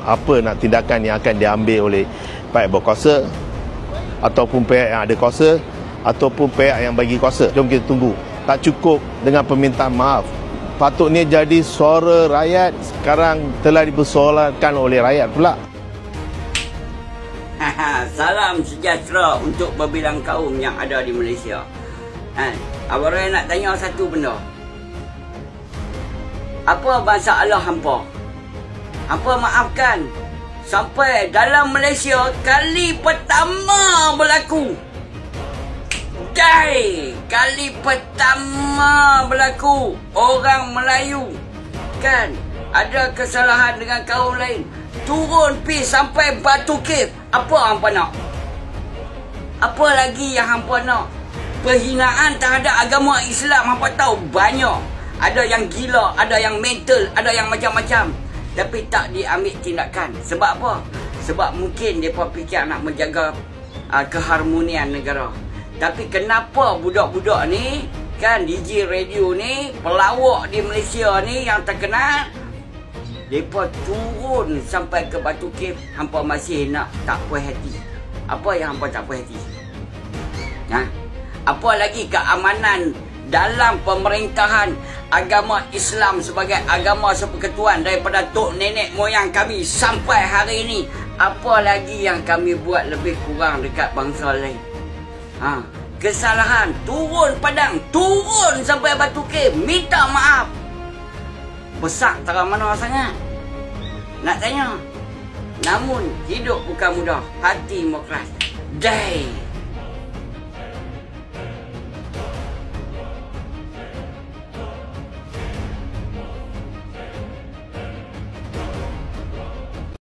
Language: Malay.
Apa nak tindakan yang akan diambil oleh pihak berkuasa ataupun pihak yang ada kuasa ataupun pihak yang bagi kuasa. Jom kita tunggu. Tak cukup dengan permintaan maaf. Patutnya jadi suara rakyat, sekarang telah dipersoalkan oleh rakyat pula. Salam sejahtera untuk berbilang kaum yang ada di Malaysia. Abang Roy nak tanya satu benda. Apa masalah hampa? Hampa maafkan sampai dalam Malaysia kali pertama berlaku. Kali pertama berlaku orang Melayu kan ada kesalahan dengan kaum lain, turun pi sampai Batu Cave. Apa hampa nak? Apa lagi yang hampa nak? Perhinaan terhadap agama Islam hampa tahu banyak. Ada yang gila, ada yang mental, ada yang macam-macam. Tapi tak diambil tindakan. Sebab apa? Sebab mungkin mereka fikir nak menjaga keharmonian negara. Tapi kenapa budak-budak ni, kan DJ radio ni, pelawak di Malaysia ni yang terkenal, mereka turun sampai ke Batu Cave, hampa masih nak tak puas hati. Apa yang hampa tak puas hati? Apa lagi keamanan dalam pemerintahan agama Islam sebagai agama sepeketuan daripada tok nenek moyang kami sampai hari ini? Apa lagi yang kami buat lebih kurang dekat bangsa lain? Kesalahan, turun padang, turun sampai Batu Cave, minta maaf. Besar terang mana sangat? Nak tanya. Namun hidup bukan mudah, hati mau keras.